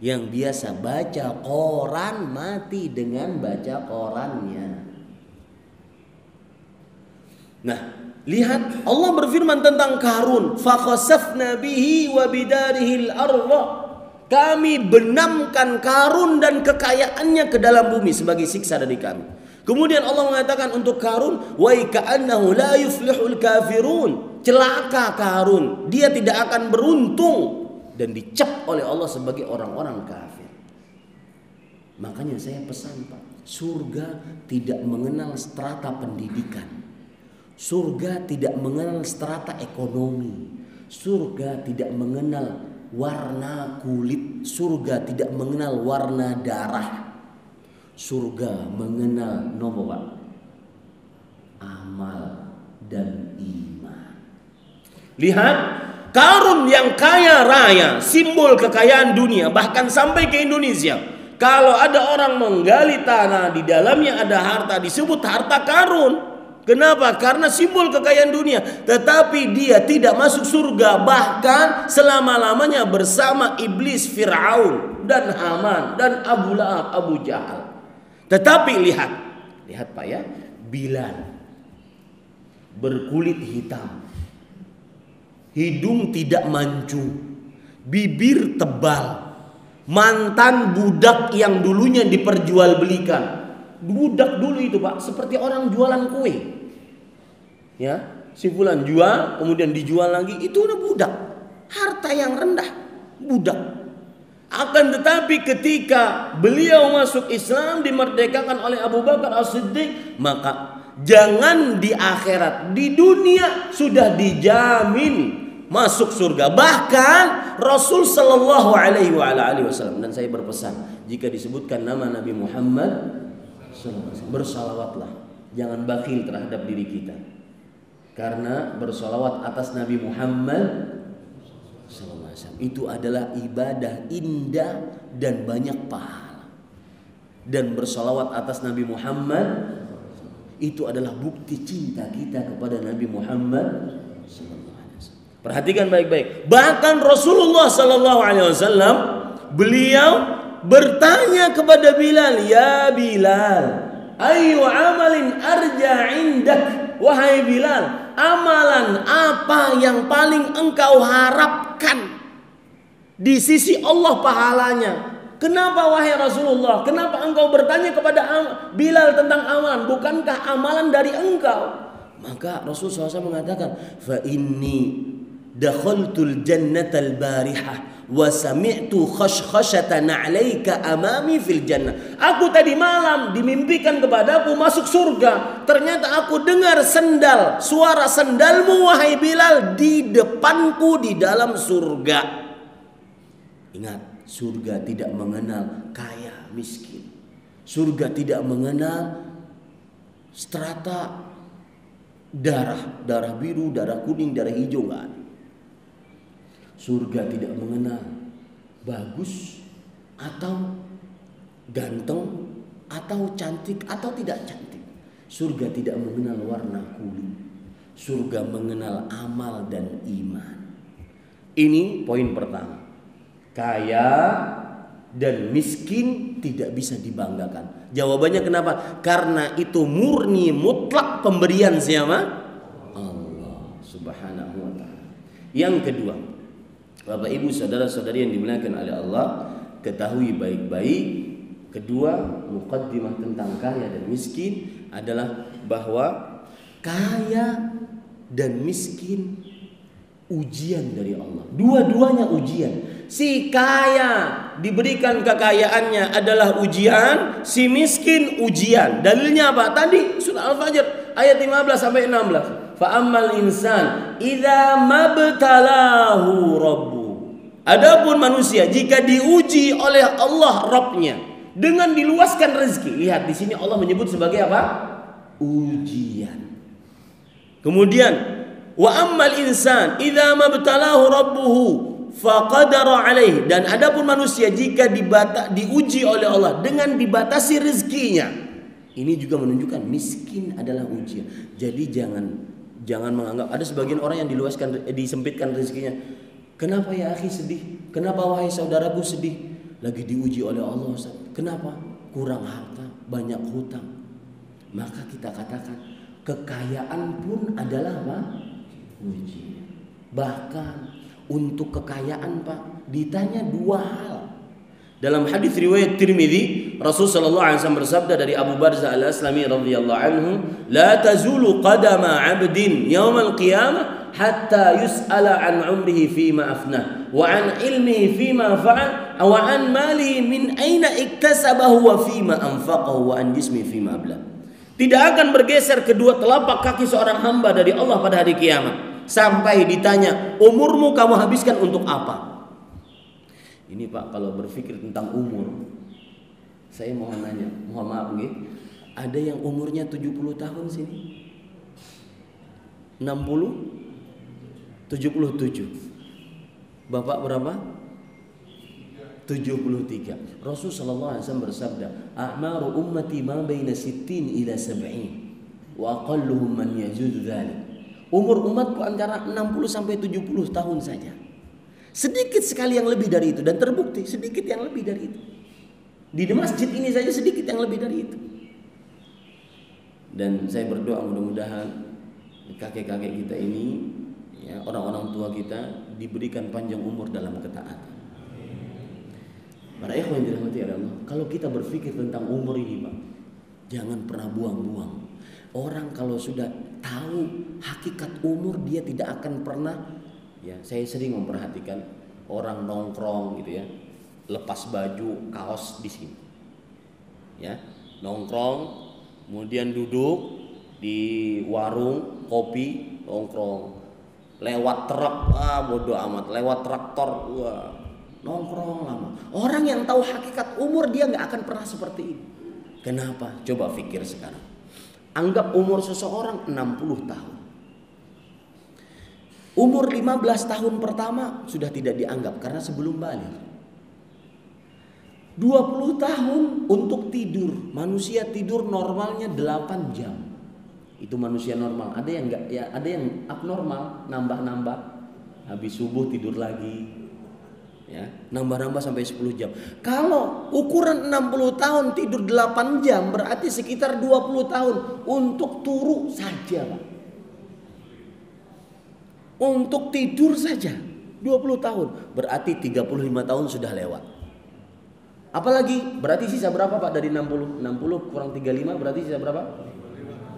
Yang biasa baca koran mati dengan baca korannya. Nah, lihat Allah berfirman tentang Karun, fakhasafna bihi wa bidarihil ardh. Kami benamkan Karun dan kekayaannya ke dalam bumi sebagai siksa dari kami. Kemudian Allah mengatakan untuk Karun, wa ka'annahu la yuflihul kafirun. Celaka Karun, dia tidak akan beruntung, dan dicap oleh Allah sebagai orang-orang kafir. Makanya saya pesan, Pak, surga tidak mengenal strata pendidikan. Surga tidak mengenal strata ekonomi. Surga tidak mengenal warna kulit. Surga tidak mengenal warna darah. Surga mengenal nopo, Pak? Amal dan iman. Lihat, Karun yang kaya raya, simbol kekayaan dunia, bahkan sampai ke Indonesia. Kalau ada orang menggali tanah, di dalamnya ada harta, disebut harta Karun. Kenapa? Karena simbol kekayaan dunia. Tetapi dia tidak masuk surga, bahkan selama-lamanya bersama iblis, Fir'aun dan Haman dan Abu Lahab, Abu Jahal. Tetapi lihat Pak ya, Bilal berkulit hitam, hidung tidak mancung, bibir tebal, mantan budak yang dulunya diperjualbelikan. Budak dulu itu, Pak, seperti orang jualan kue. Ya, si fulan jual, kemudian dijual lagi, itu udah budak. Harta yang rendah, budak. Akan tetapi ketika beliau masuk Islam, dimerdekakan oleh Abu Bakar As-Siddiq, maka jangan di akhirat, di dunia sudah dijamin masuk surga. Bahkan Rasul sallallahu alaihi wasallam, dan saya berpesan, jika disebutkan nama Nabi Muhammad sallallahu alaihi wasallam, bersalawatlah, jangan bakhil terhadap diri kita. Karena bersalawat atas Nabi Muhammad sallallahu alaihi wasallam itu adalah ibadah indah dan banyak pahala. Dan bersalawat atas Nabi Muhammad itu adalah bukti cinta kita kepada Nabi Muhammad sallallahu alaihi wasallam. Perhatikan baik-baik. Bahkan Rasulullah sallallahu alaihi wasallam beliau bertanya kepada Bilal, "Ya Bilal, ayu amalin arja indak?" Wahai Bilal, amalan apa yang paling engkau harapkan di sisi Allah pahalanya? Kenapa wahai Rasulullah? Kenapa engkau bertanya kepada Bilal tentang amalan? Bukankah amalan dari engkau? Maka Rasulullah SAW mengatakan, "Fa inni dakhaltul jannatal barihah wa sami'tu khashkhashatan 'alaika amami fil jannah." Aku tadi malam dimimpikan kepadaku masuk surga. Ternyata aku dengar suara sendalmu wahai Bilal di depanku di dalam surga. Ingat, surga tidak mengenal kaya miskin. Surga tidak mengenal strata darah biru, darah kuning, darah hijau, enggak ada. Surga tidak mengenal bagus atau ganteng atau cantik atau tidak cantik. Surga tidak mengenal warna kulit. Surga mengenal amal dan iman. Ini poin pertama. Kaya dan miskin tidak bisa dibanggakan. Jawabannya kenapa? Karena itu murni mutlak pemberian siapa? Allah Subhanahu wa ta'ala. Yang kedua, Bapak Ibu saudara-saudari yang dimuliakan oleh Allah, ketahui baik-baik, kedua muqaddimah tentang kaya dan miskin adalah bahwa kaya dan miskin ujian dari Allah. Dua-duanya ujian. Si kaya diberikan kekayaannya adalah ujian, si miskin ujian. Dalilnya apa? Tadi surah Al-Fajr ayat 15 sampai 16. Fa ammal insan idza mabtalahu rabbu. Adapun manusia jika diuji oleh Allah Rabbnya dengan diluaskan rezeki. Lihat di sini Allah menyebut sebagai apa? Ujian. Kemudian wa ammal insan idza mabtalahu rabbuhu faqadara alaih. Dan adapun manusia jika diuji oleh Allah dengan dibatasi rezekinya. Ini juga menunjukkan miskin adalah ujian. Jadi jangan menganggap ada sebagian orang yang disempitkan rezekinya. Kenapa ya akhi sedih? Kenapa wahai saudaraku sedih? Lagi diuji oleh Allah, Ustaz. Kenapa? Kurang harta, banyak hutang. Maka kita katakan kekayaan pun adalah apa? Ujian. Bahkan untuk kekayaan Pak ditanya dua hal. Dalam hadis riwayat Tirmidzi, Rasul sallallahu alaihi wasallam bersabda dari Abu Barzah Al-Aslami radhiyallahu anhu, "La tazulu qadama 'abdin yaumal qiyamah hatta yus'ala an 'umrihi fima afnah wa an ilmihi fima fa'al wa an malihi min aina iktasabahu wa fima anfaqahu wa an jismihi fima abla." Tidak akan bergeser kedua telapak kaki seorang hamba dari Allah pada hari kiamat sampai ditanya, umurmu kamu habiskan untuk apa? Ini Pak, kalau berpikir tentang umur, saya mohon nanya, mohon maaf nih, ada yang umurnya 70 tahun sini? 60? 77. Bapak berapa? 73. Rasul sallallahu alaihi wasallam bersabda, "A'maru ummati ma baina 60 ila 70 wa aqalluhum man yajuzu dzalik." Umur umatku antara 60 sampai 70 tahun saja. Sedikit sekali yang lebih dari itu, dan terbukti sedikit yang lebih dari itu. Di masjid ini saja sedikit yang lebih dari itu. Dan saya berdoa mudah-mudahan kakek-kakek kita ini, ya, orang-orang tua kita diberikan panjang umur dalam ketaatan. Para ikhwan yang dirahmati Allah, kalau kita berpikir tentang umur ini Pak, jangan pernah buang-buang. Orang kalau sudah tahu hakikat umur, dia tidak akan pernah, ya, saya sering memperhatikan orang nongkrong gitu ya, lepas baju, kaos di sini, ya, nongkrong, kemudian duduk di warung kopi, nongkrong, lewat truk, bodoh amat, lewat traktor, nongkrong lama. Orang yang tahu hakikat umur dia nggak akan pernah seperti ini. Kenapa? Coba pikir sekarang. Anggap umur seseorang 60 tahun. Umur 15 tahun pertama sudah tidak dianggap karena sebelum balik. 20 tahun untuk tidur. Manusia tidur normalnya 8 jam. Itu manusia normal. Ada yang enggak, ya, ada yang abnormal, nambah-nambah. Habis subuh tidur lagi. Ya, nambah-nambah sampai 10 jam. Kalau ukuran 60 tahun tidur 8 jam berarti sekitar 20 tahun untuk turu saja, Pak. Untuk tidur saja 20 tahun, berarti 35 tahun sudah lewat. Apalagi berarti sisa berapa, Pak, dari 60? 60 kurang 35 berarti sisa berapa?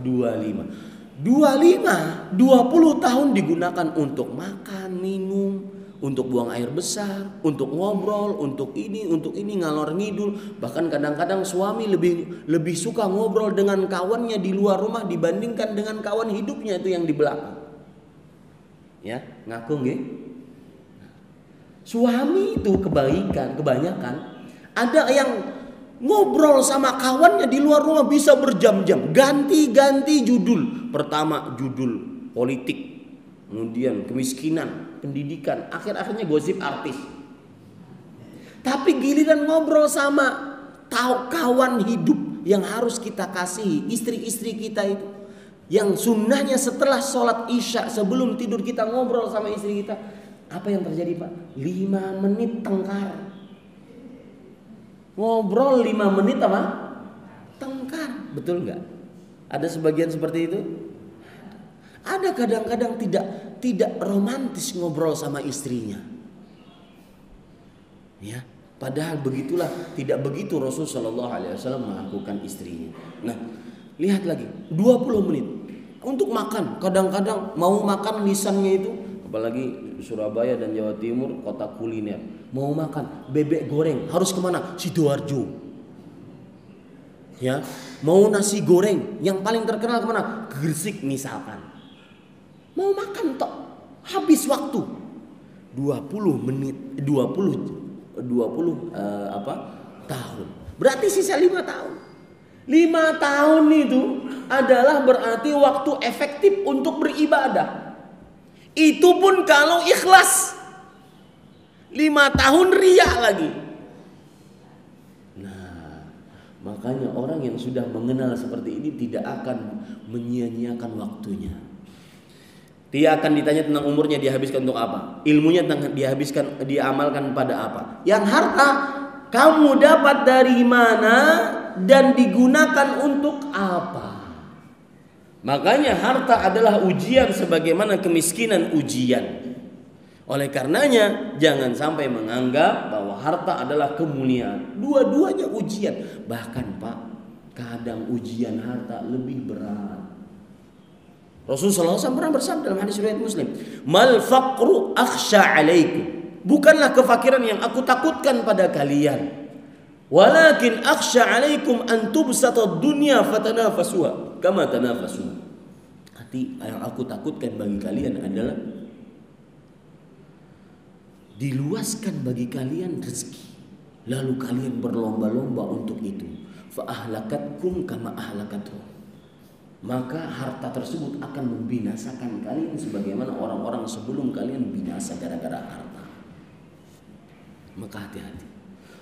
25. 20 tahun digunakan untuk makan, minum, untuk buang air besar, untuk ngobrol, untuk ini ngalor ngidul. Bahkan kadang-kadang suami lebih suka ngobrol dengan kawannya di luar rumah dibandingkan dengan kawan hidupnya itu yang di belakang. Ya, ngaku nggih? Suami itu kebanyakan ada yang ngobrol sama kawannya di luar rumah bisa berjam-jam, ganti-ganti judul. Pertama judul politik, kemudian kemiskinan, pendidikan, akhir-akhirnya gosip artis. Tapi giliran ngobrol sama kawan hidup yang harus kita kasihi, istri-istri kita itu, yang sunnahnya setelah sholat isya sebelum tidur kita ngobrol sama istri kita, apa yang terjadi, Pak? 5 menit tengkar. Ngobrol 5 menit apa? Tengkar, betul nggak? Ada sebagian seperti itu. Ada kadang-kadang tidak romantis ngobrol sama istrinya. Ya, padahal begitulah, tidak begitu Rasul Shallallahu Alaihi Wasallam melakukan istrinya. Nah, lihat lagi 20 menit untuk makan. Kadang-kadang mau makan lisannya itu, apalagi Surabaya dan Jawa Timur kota kuliner. Mau makan bebek goreng harus kemana? Sidoarjo. Ya, mau nasi goreng yang paling terkenal kemana? Gresik misalkan. Mau makan tok, habis waktu 20 menit, 20 tahun. Berarti sisa 5 tahun. 5 tahun itu adalah berarti waktu efektif untuk beribadah. Itu pun kalau ikhlas. 5 tahun riya lagi. Nah, makanya orang yang sudah mengenal seperti ini tidak akan menyia-nyiakan waktunya. Dia akan ditanya tentang umurnya dihabiskan untuk apa, ilmunya tentang diamalkan pada apa. Yang harta kamu dapat dari mana dan digunakan untuk apa. Makanya harta adalah ujian sebagaimana kemiskinan ujian. Oleh karenanya jangan sampai menganggap bahwa harta adalah kemuliaan. Dua-duanya ujian. Bahkan, Pak, kadang ujian harta lebih berat. Rasulullah SAW pernah bersabda dalam hadis riwayat Muslim, "Mal faqru akhsha 'alaikum." Bukanlah kefakiran yang aku takutkan pada kalian. Walakin akhsha 'alaikum an tubsata ad-dunya fatanafasuha kama tanafasu. Hati yang aku takutkan bagi kalian adalah diluaskan bagi kalian rezeki, lalu kalian berlomba-lomba untuk itu. Fa ahlakatkum kama ahlakatuhum. Maka harta tersebut akan membinasakan kalian sebagaimana orang-orang sebelum kalian binasa gara-gara harta. Maka hati-hati.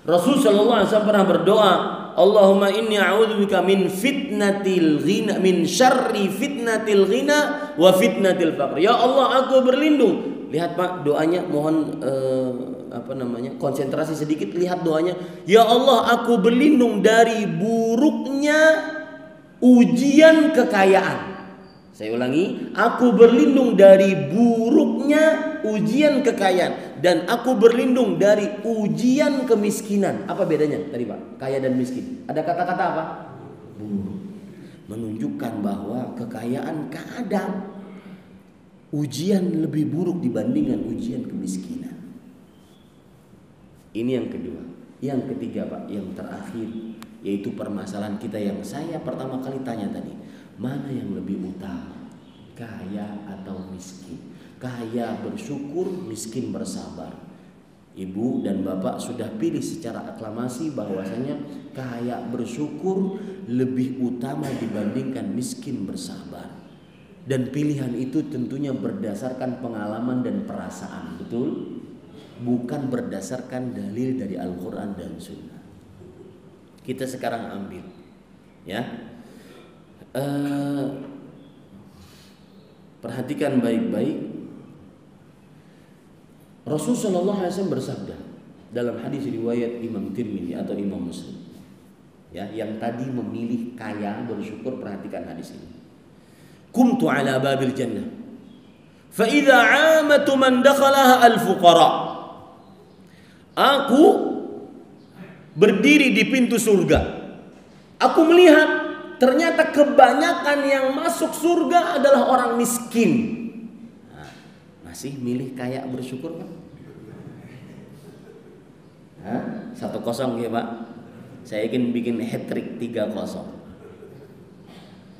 Rasul sallallahu alaihi wasallam pernah berdoa, Allahumma inni a'udzubika min fitnatil ghina, min syarri fitnatil ghina wa fitnatil faqr. Ya Allah, aku berlindung. Lihat, Pak, doanya, mohon konsentrasi sedikit. Lihat doanya. Ya Allah, aku berlindung dari buruknya ujian kekayaan. Saya ulangi, aku berlindung dari buruknya ujian kekayaan dan aku berlindung dari ujian kemiskinan. Apa bedanya tadi, Pak? Kaya dan miskin. Ada kata-kata apa? Buruk. Menunjukkan bahwa kekayaan kadang ujian lebih buruk dibandingkan ujian kemiskinan. Ini yang kedua. Yang ketiga, Pak, yang terakhir, yaitu permasalahan kita yang saya pertama kali tanya tadi, mana yang lebih utama, kaya atau miskin? Kaya bersyukur, miskin bersabar. Ibu dan bapak sudah pilih secara aklamasi bahwasanya kaya bersyukur lebih utama dibandingkan miskin bersabar. Dan pilihan itu tentunya berdasarkan pengalaman dan perasaan, betul? Bukan berdasarkan dalil dari Al-Quran dan Sunnah. Kita sekarang ambil, ya, perhatikan baik-baik. Rasulullah SAW bersabda, dalam hadis riwayat Imam Tirmidzi atau Imam Muslim. Ya, yang tadi memilih kaya bersyukur, perhatikan hadis ini. Kumtu ala babil jannah fa idza 'amatu man dakhalaha al-fuqara. Aku berdiri di pintu surga. Aku melihat ternyata kebanyakan yang masuk surga adalah orang miskin. Nah, masih milih kaya bersyukur kan? 1-0 ya Pak. Saya ingin bikin hat-trick 3-0.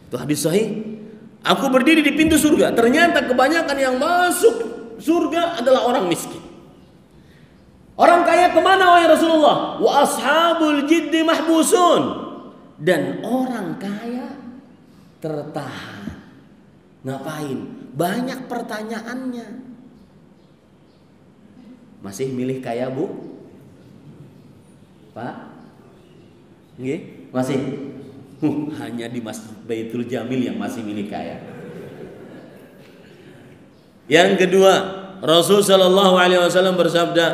Itu hadis sahih. Aku berdiri di pintu surga. Ternyata kebanyakan yang masuk surga adalah orang miskin. Orang kaya kemana wahai Rasulullah? Wa ashabul jiddi mahbusun. Dan orang kaya tertahan. Ngapain? Banyak pertanyaannya. Masih milih kaya bu? Pak? Nggih? Masih? Hanya di Masjid Baitul Jamil yang masih milih kaya. Yang kedua, Rasul sallallahu alaihi wasallam bersabda,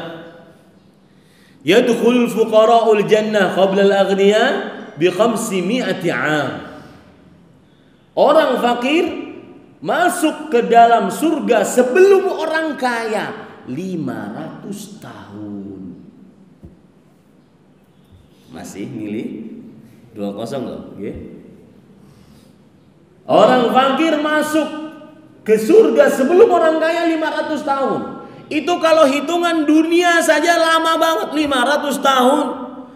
"Yadkhulul fuqara'ul jannah qabla al-aghniya bi 500 'am." Orang fakir masuk ke dalam surga sebelum orang kaya 500 tahun. Masih milih 2-0 loh, okay? Orang fakir masuk ke surga sebelum orang kaya 500 tahun. Itu kalau hitungan dunia saja lama banget, 500 tahun.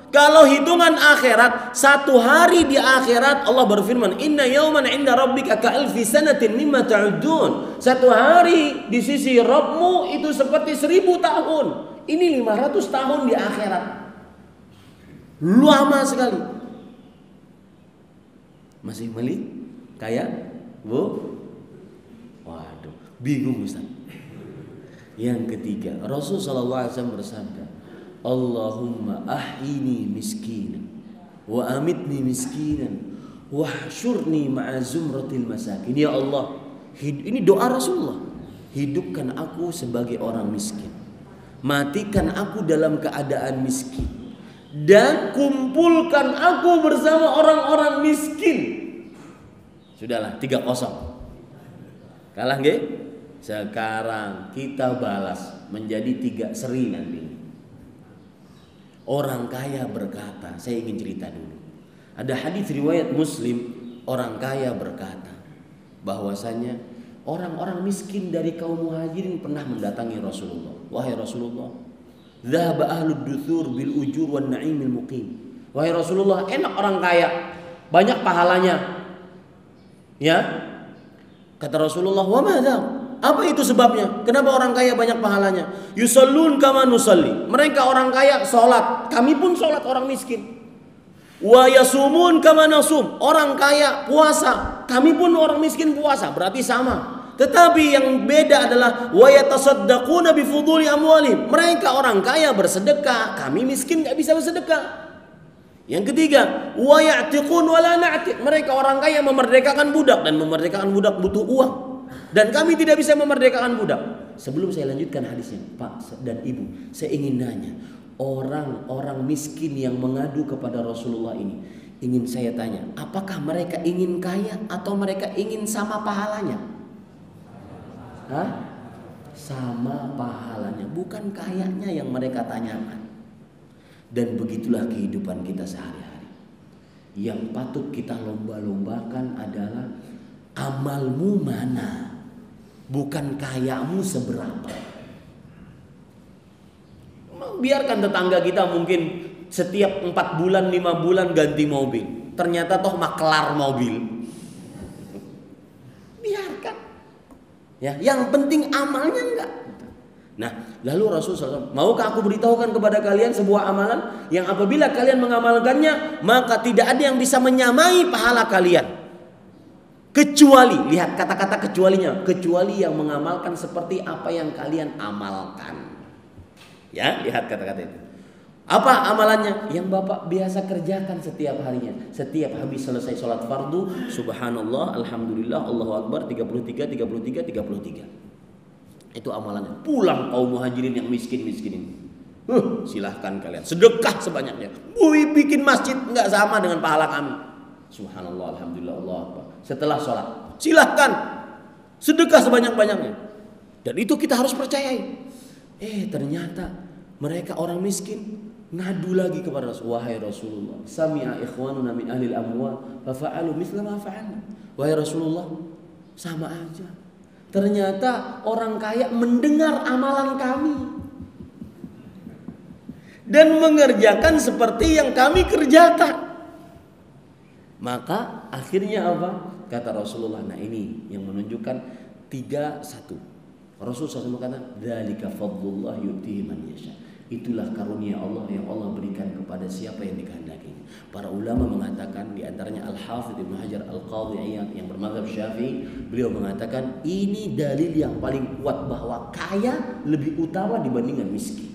Kalau hitungan akhirat, 1 hari di akhirat Allah berfirman, "Inna yawman 'inda rabbika ka'alfi sanatin mimma ta'uddun." 1 hari di sisi Rabbmu itu seperti 1000 tahun. Ini 500 tahun di akhirat. Lama sekali. Masih milih kaya? Bu? Waduh, bingung Ustaz. Yang ketiga, Rasul sallallahu alaihi wasallam bersabda, "Allahumma ahyini miskinan wa amitni miskinan wa hsyurni ma'a zumratil masakin." Ya Allah, ini doa Rasulullah. Hidupkan aku sebagai orang miskin. Matikan aku dalam keadaan miskin. Dan kumpulkan aku bersama orang-orang miskin. Sudahlah, 3-0. Kalah nggih? Sekarang kita balas menjadi 3 seri nanti. Orang kaya berkata, saya ingin cerita dulu. Ada hadis riwayat Muslim, orang kaya berkata bahwasanya orang-orang miskin dari kaum muhajirin pernah mendatangi Rasulullah. Wahai Rasulullah, dhahaba ahlud duthur bil ujur wan na'imil muqim. Wahai Rasulullah, enak orang kaya, banyak pahalanya. Ya? Kata Rasulullah, "Wa madza?" Apa itu sebabnya? Kenapa orang kaya banyak pahalanya? Yusallun kama nusalli. Mereka orang kaya salat, kami pun salat orang miskin. Wa yasumun kama nasum. Orang kaya puasa, kami pun orang miskin puasa, berarti sama. Tetapi yang beda adalah wa yatasaddaquna bi fuduli amwalihim. Mereka orang kaya bersedekah, kami miskin enggak bisa bersedekah. Yang ketiga, wa ya'tiqun wa la na'tiq. Mereka orang kaya memerdekakan budak, dan memerdekakan budak butuh uang. Dan kami tidak bisa memerdekakan budak. Sebelum saya lanjutkan hadisnya, Pak dan Ibu, saya ingin nanya, orang-orang miskin yang mengadu kepada Rasulullah ini, ingin saya tanya, apakah mereka ingin kaya atau mereka ingin sama pahalanya? Hah? Sama pahalanya, bukan kayanya yang mereka tanyakan. Dan begitulah kehidupan kita sehari-hari. Yang patut kita lomba-lombakan adalah amalmu mana, bukan kayamu seberapa. Biarkan tetangga kita mungkin setiap 4 bulan 5 bulan ganti mobil, ternyata toh maklar mobil. Biarkan. Ya, yang penting amalnya enggak. Nah, lalu Rasulullah SAW, maukah aku beritahukan kepada kalian sebuah amalan yang apabila kalian mengamalkannya, maka tidak ada yang bisa menyamai pahala kalian. Kecuali, lihat kata-kata kecualinya, kecuali yang mengamalkan seperti apa yang kalian amalkan. Ya, lihat kata-kata itu. Apa amalannya? Yang Bapak biasa kerjakan setiap harinya. Setiap habis selesai sholat fardu, subhanallah, alhamdulillah, Allahu Akbar, 33, 33, 33. Itu amalannya. Pulang kaum muhajirin yang miskin-miskin ini. Silahkan kalian sedekah sebanyaknya. Bikin masjid nggak sama dengan pahala kami. Subhanallah, alhamdulillah, Allah Akbar. Setelah sholat, silahkan sedekah sebanyak-banyaknya. Dan itu kita harus percayai. Ternyata mereka orang miskin ngadu lagi kepada Rasulullah. Wahai Rasulullah, sami'a ikhwanuna min ahlil amwal fafa'alu mithla ma fa'alna. Wahai Rasulullah, sama aja. Ternyata orang kaya mendengar amalan kami dan mengerjakan seperti yang kami kerjakan. Maka akhirnya apa? Kata Rasulullah, nah ini yang menunjukkan 3-1. Rasulullah SAW kata, dzalika fadlullah yu'tihi man yasha. Itulah karunia Allah yang Allah berikan kepada siapa yang dikehendaki. Para ulama mengatakan, di antaranya Al-Hafidz Ibnu Hajar Al-Qadhi Iyad yang bermadzhab Syafi'i, beliau mengatakan ini dalil yang paling kuat bahwa kaya lebih utama dibandingkan miskin.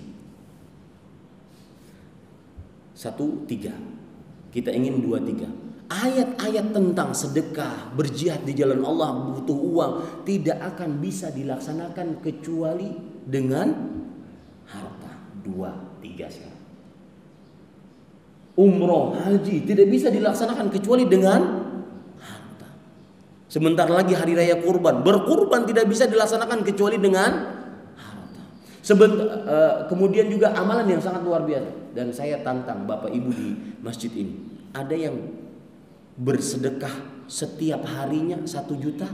1-3. Kita ingin 2-3. Ayat-ayat tentang sedekah, berjihad di jalan Allah, butuh uang, tidak akan bisa dilaksanakan kecuali dengan harta. 2-3 sekarang. Umroh, haji tidak bisa dilaksanakan kecuali dengan harta. Sebentar lagi hari raya kurban, berkurban tidak bisa dilaksanakan kecuali dengan harta. Kemudian juga amalan yang sangat luar biasa. Dan saya tantang Bapak Ibu di masjid ini, ada yang bersedekah setiap harinya 1 juta.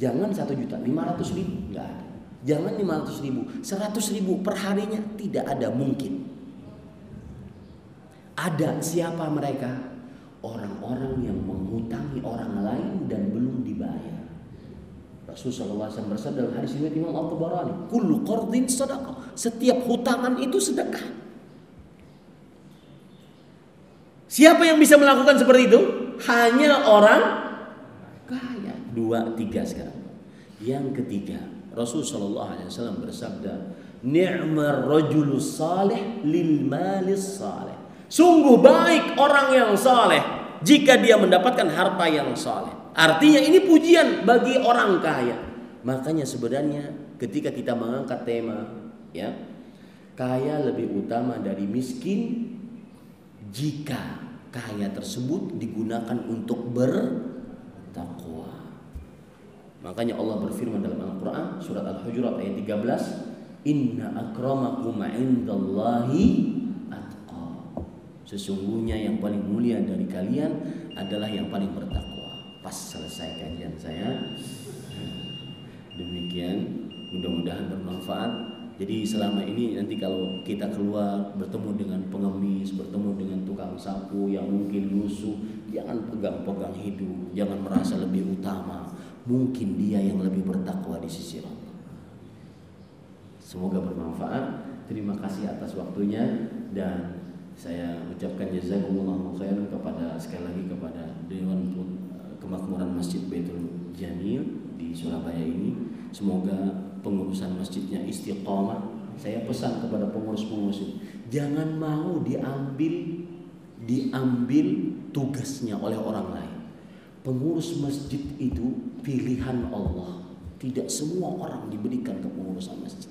Jangan 1 juta, 500 ribu enggak ada. Jangan 500 ribu, 100 ribu per harinya tidak ada mungkin. Ada siapa mereka? Orang-orang yang menghutangi orang lain dan belum dibayar. Rasulullah SAW bersabda dalam hadis riwayat Imam At-Tabarani, kullu qardin sadaqah. Setiap hutangan itu sedekah. Siapa yang bisa melakukan seperti itu? Hanya orang kaya. 2-3 sekarang. Yang ketiga, Rasulullah SAW bersabda, ni'mar rajulus salih lil malis salih. Sungguh baik orang yang saleh jika dia mendapatkan harta yang saleh. Artinya ini pujian bagi orang kaya. Makanya sebenarnya ketika kita mengangkat tema, ya, kaya lebih utama dari miskin jika kaya tersebut digunakan untuk bertakwa. Makanya Allah berfirman dalam Al-Quran surat Al-Hujurat ayat 13, inna akramakum indallahi atqakum. Sesungguhnya yang paling mulia dari kalian adalah yang paling bertakwa. Pas selesai kajian saya. Demikian, mudah-mudahan bermanfaat. Jadi selama ini nanti kalau kita keluar bertemu dengan pengemis, bertemu dengan tukang sapu yang mungkin lusuh, jangan pegang-pegang hidup, jangan merasa lebih utama. Mungkin dia yang lebih bertakwa di sisi Allah. Semoga bermanfaat. Terima kasih atas waktunya dan saya ucapkan jazakumullahu khairan kepada sekali lagi kepada Dewan Kemakmuran Masjid Baitul Jamil di Surabaya ini. Semoga pengurusan masjidnya istiqomah. Saya pesan kepada pengurus-pengurus, jangan mau diambil tugasnya oleh orang lain. Pengurus masjid itu pilihan Allah. Tidak semua orang diberikan kepengurusan masjid.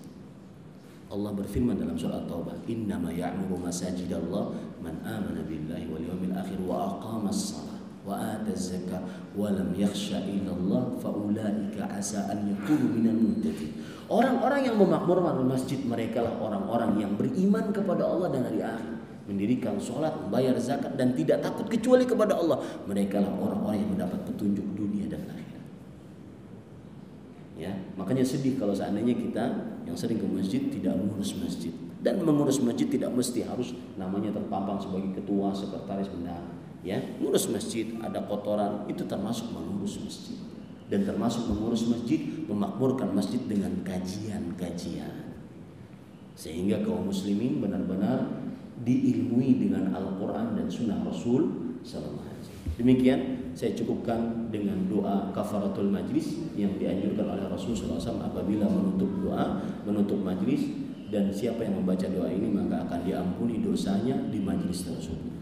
Allah berfirman dalam surah At-Taubah, innama ya'muru masajidallah man amana billahi wal yawmil akhir wa aqamas shalah wa ataz zakah wa lam yakhsha illallah fa ulaika asa an yakunu minal muhtadin. Orang-orang yang memakmurkan masjid mereka lah orang-orang yang beriman kepada Allah dan hari akhir, mendirikan sholat, membayar zakat dan tidak takut kecuali kepada Allah. Mereka lah orang-orang yang mendapat petunjuk dunia dan akhirat. Ya, makanya sedih kalau seandainya kita yang sering ke masjid tidak mengurus masjid. Dan mengurus masjid tidak mesti harus namanya terpampang sebagai ketua, sekretaris, bendahara. Ya, mengurus masjid ada kotoran itu termasuk mengurus masjid. Dan termasuk mengurus masjid, memakmurkan masjid dengan kajian-kajian. Sehingga kaum muslimin benar-benar diilmui dengan Al-Quran dan Sunnah Rasul Sallallahu Alaihi Wasallam. Demikian saya cukupkan dengan doa kafaratul majlis yang dianjurkan oleh Rasul Sallallahu Alaihi Wasallam apabila menutup majlis, dan siapa yang membaca doa ini maka akan diampuni dosanya di majlis tersebut.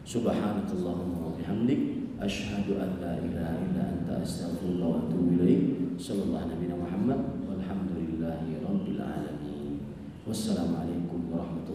Subhanakallahumma wa bihamdik asyhadu an la ilaha illa anta astaghfiruka wa atubu ilaik. Sallallahu alaihi Muhammad walhamdulillahi rabbil alamin. Wassalamualaikum warahmatullahi wabarakatuh.